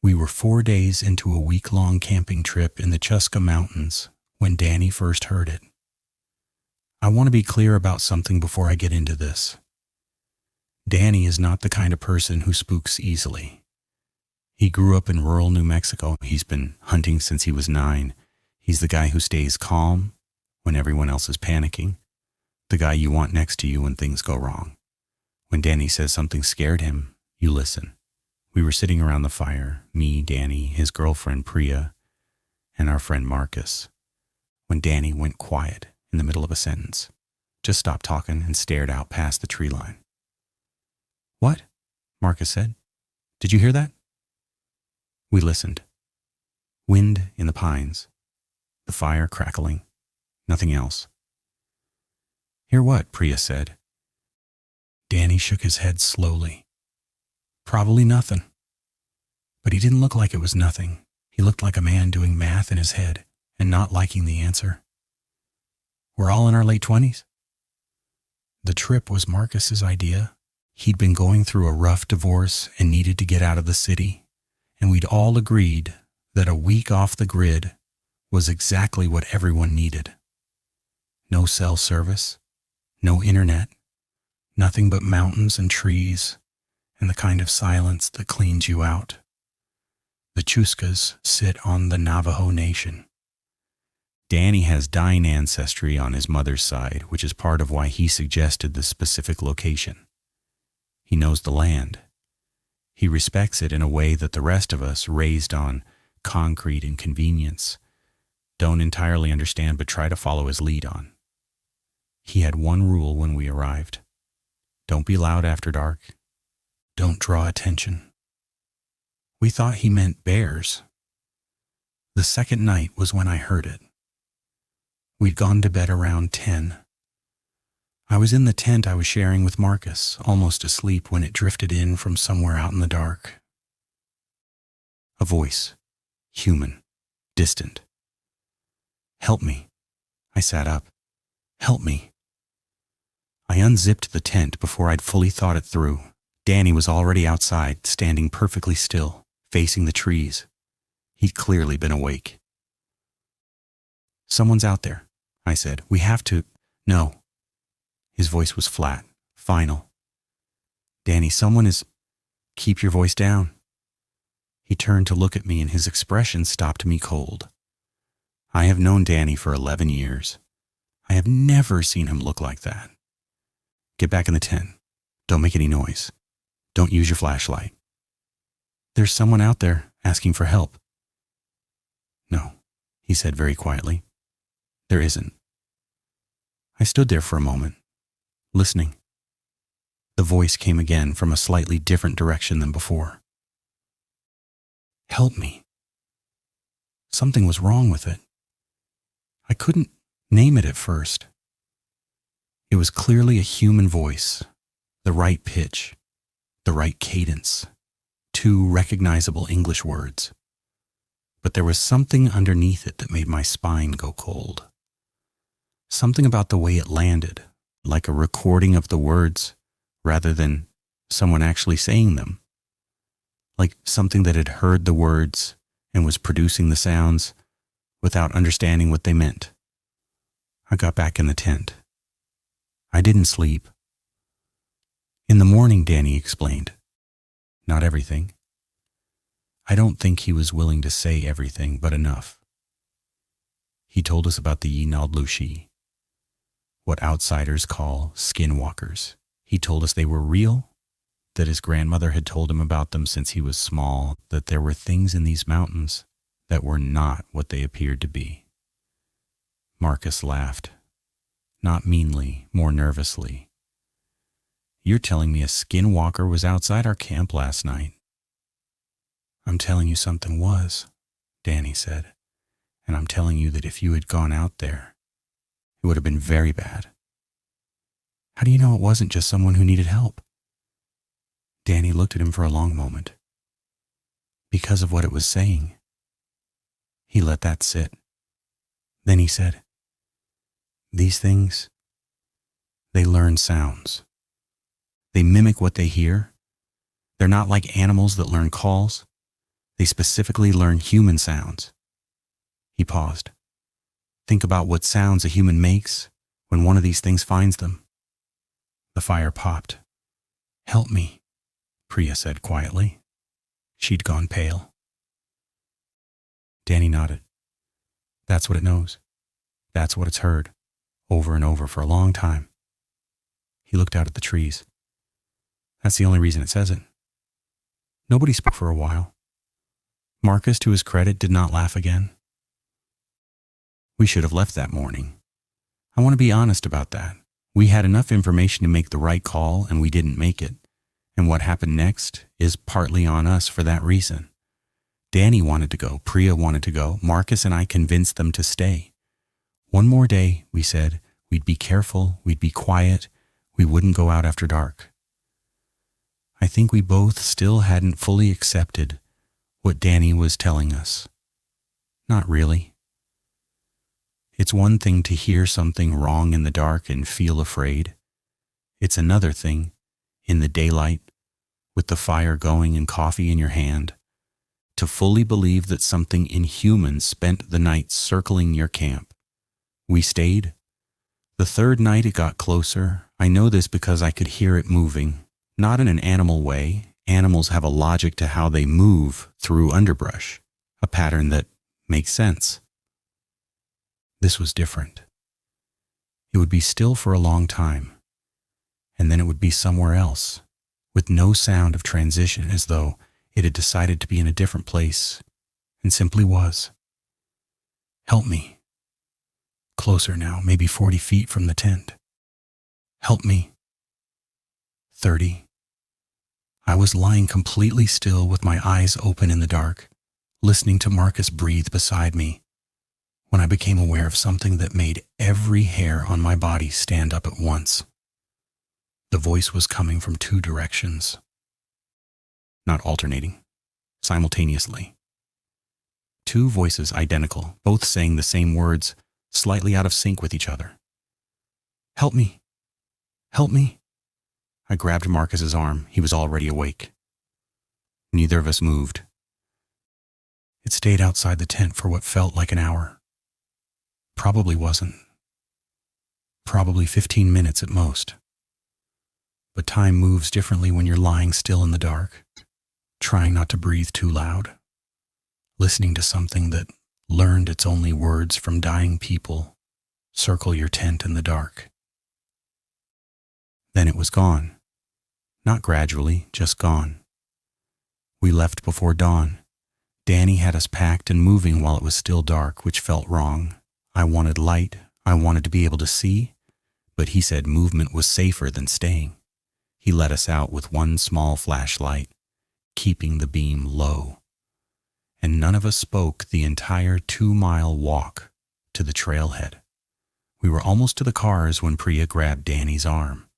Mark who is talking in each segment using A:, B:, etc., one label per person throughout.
A: We were 4 days into a week-long camping trip in the Chuska Mountains when Danny first heard it. I want to be clear about something before I get into this. Danny is not the kind of person who spooks easily. He grew up in rural New Mexico. He's been hunting since he was 9. He's the guy who stays calm when everyone else is panicking. The guy you want next to you when things go wrong. When Danny says something scared him, you listen. We were sitting around the fire, me, Danny, his girlfriend Priya, and our friend Marcus, when Danny went quiet in the middle of a sentence, just stopped talking and stared out past the tree line. "What?" Marcus said. "Did you hear that?" We listened. Wind in the pines, the fire crackling, nothing else. "Hear what?" Priya said. Danny shook his head slowly. "Probably nothing." But he didn't look like it was nothing. He looked like a man doing math in his head and not liking the answer. "We're all in our late 20s?" The trip was Marcus's idea. He'd been going through a rough divorce and needed to get out of the city, and we'd all agreed that a week off the grid was exactly what everyone needed. No cell service, no internet, nothing but mountains and trees, and the kind of silence that cleans you out. The Chuskas sit on the Navajo Nation. Danny has Dain ancestry on his mother's side, which is part of why he suggested the specific location. He knows the land. He respects it in a way that the rest of us, raised on concrete and convenience, don't entirely understand but try to follow his lead on. He had one rule when we arrived. Don't be loud after dark. Don't draw attention. We thought he meant bears. The second night was when I heard it. We'd gone to bed around 10. I was in the tent I was sharing with Marcus, almost asleep when it drifted in from somewhere out in the dark. A voice, human, distant. "Help me." I sat up. "Help me." I unzipped the tent before I'd fully thought it through. Danny was already outside, standing perfectly still, facing the trees. He'd clearly been awake. "Someone's out there," I said. "We have to—" "No." His voice was flat, final. "Danny, someone is—" "Keep your voice down." He turned to look at me and his expression stopped me cold. I have known Danny for 11 years. I have never seen him look like that. "Get back in the tent. Don't make any noise. Don't use your flashlight." "There's someone out there asking for help." "No," he said very quietly. "There isn't." I stood there for a moment, listening. The voice came again from a slightly different direction than before. "Help me." Something was wrong with it. I couldn't name it at first. It was clearly a human voice, the right pitch, the right cadence, 2 recognizable English words. But there was something underneath it that made my spine go cold. Something about the way it landed, like a recording of the words rather than someone actually saying them. Like something that had heard the words and was producing the sounds without understanding what they meant. I got back in the tent. I didn't sleep. In the morning, Danny explained. Not everything. I don't think he was willing to say everything, but enough. He told us about the Yinald-Lushi, what outsiders call skinwalkers. He told us they were real, that his grandmother had told him about them since he was small, that there were things in these mountains that were not what they appeared to be. Marcus laughed, not meanly, more nervously. "You're telling me a skinwalker was outside our camp last night?" "I'm telling you something was," Danny said, "and I'm telling you that if you had gone out there, it would have been very bad." "How do you know it wasn't just someone who needed help?" Danny looked at him for a long moment. "Because of what it was saying." He let that sit. Then he said, "These things, they learn sounds. They mimic what they hear. They're not like animals that learn calls. They specifically learn human sounds. He paused. Think about what sounds a human makes when one of these things finds them. The fire popped. Help me, Priya said quietly. She'd gone pale. Danny nodded. That's what it knows. That's what it's heard, over and over for a long time. He looked out at the trees. That's the only reason it says it. Nobody spoke for a while. Marcus, to his credit, did not laugh again. We should have left that morning. I want to be honest about that. We had enough information to make the right call, and we didn't make it. And what happened next is partly on us for that reason. Danny wanted to go. Priya wanted to go. Marcus and I convinced them to stay. One more day, we said. We'd be careful. We'd be quiet. We wouldn't go out after dark. I think we both still hadn't fully accepted what Danny was telling us. Not really. It's one thing to hear something wrong in the dark and feel afraid. It's another thing, in the daylight, with the fire going and coffee in your hand, to fully believe that something inhuman spent the night circling your camp. We stayed. The third night it got closer. I know this because I could hear it moving. Not in an animal way. Animals have a logic to how they move through underbrush, a pattern that makes sense. This was different. It would be still for a long time, and then it would be somewhere else, with no sound of transition, as though it had decided to be in a different place, and simply was. Help me. Closer now, maybe 40 feet from the tent. Help me. 30. I was lying completely still with my eyes open in the dark, listening to Marcus breathe beside me, when I became aware of something that made every hair on my body stand up at once. The voice was coming from two directions. Not alternating, simultaneously. Two voices identical, both saying the same words, slightly out of sync with each other. Help me. Help me. I grabbed Marcus's arm. He was already awake. Neither of us moved. It stayed outside the tent for what felt like an hour. Probably wasn't. Probably 15 minutes at most. But time moves differently when you're lying still in the dark, trying not to breathe too loud, listening to something that learned its only words from dying people circle your tent in the dark. Then it was gone. Not gradually, just gone. We left before dawn. Danny had us packed and moving while it was still dark, which felt wrong. I wanted light. I wanted to be able to see, but he said movement was safer than staying. He let us out with one small flashlight, keeping the beam low. And none of us spoke the entire 2-mile walk to the trailhead. We were almost to the cars when Priya grabbed Danny's arm.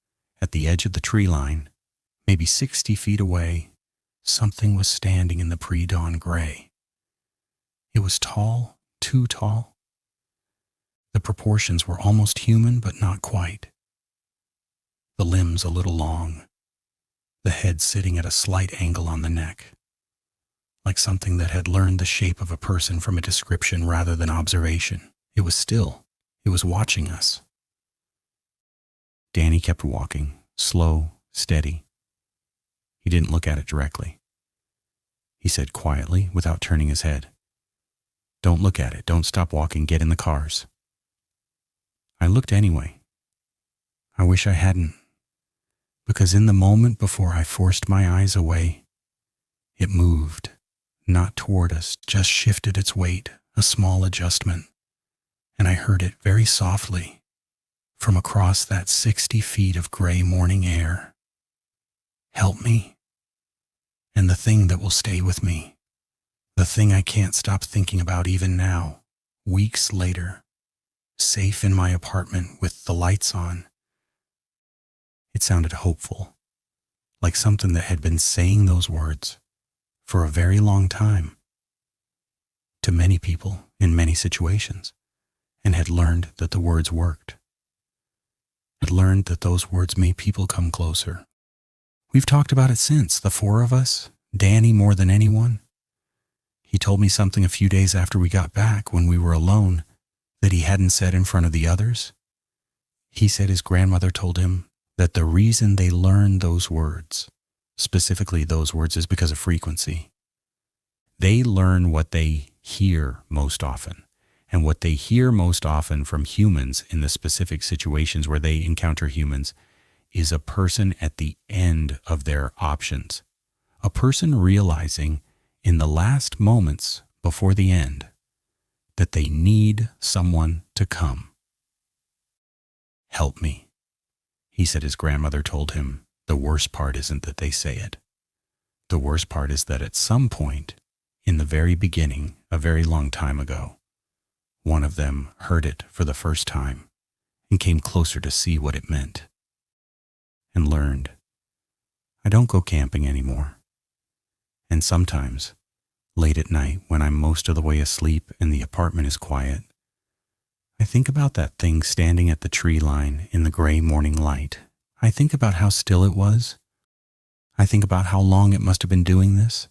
A: At the edge of the tree line, maybe 60 feet away, something was standing in the pre-dawn gray. It was tall, too tall. The proportions were almost human, but not quite. The limbs a little long, the head sitting at a slight angle on the neck, like something that had learned the shape of a person from a description rather than observation. It was still. It was watching us. Danny kept walking, slow, steady. He didn't look at it directly. He said quietly, without turning his head, "Don't look at it. Don't stop walking. Get in the cars." I looked anyway. I wish I hadn't, because in the moment before I forced my eyes away, it moved, not toward us, just shifted its weight, a small adjustment, and I heard it very softly from across that 60 feet of gray morning air. Help me. And the thing that will stay with me, the thing I can't stop thinking about even now, weeks later, safe in my apartment with the lights on. It sounded hopeful, like something that had been saying those words for a very long time to many people in many situations, and had learned that the words worked. Had learned that those words made people come closer. We've talked about it since, the four of us, Danny more than anyone. He told me something a few days after we got back when we were alone that he hadn't said in front of the others. He said his grandmother told him that the reason they learn those words, specifically those words, is because of frequency. They learn what they hear most often, and what they hear most often from humans in the specific situations where they encounter humans is a person at the end of their options, a person realizing in the last moments before the end that they need someone to come. Help me. He said his grandmother told him the worst part isn't that they say it. The worst part is that at some point, in the very beginning, a very long time ago, one of them heard it for the first time and came closer to see what it meant and learned. I don't go camping anymore. And sometimes, late at night when I'm most of the way asleep and the apartment is quiet, I think about that thing standing at the tree line in the gray morning light. I think about how still it was. I think about how long it must have been doing this,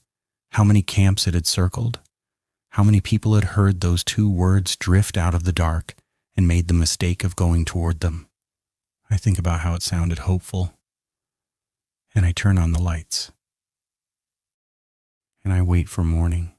A: how many camps it had circled, how many people had heard those two words drift out of the dark and made the mistake of going toward them. I think about how it sounded hopeful. And I turn on the lights. And I wait for morning.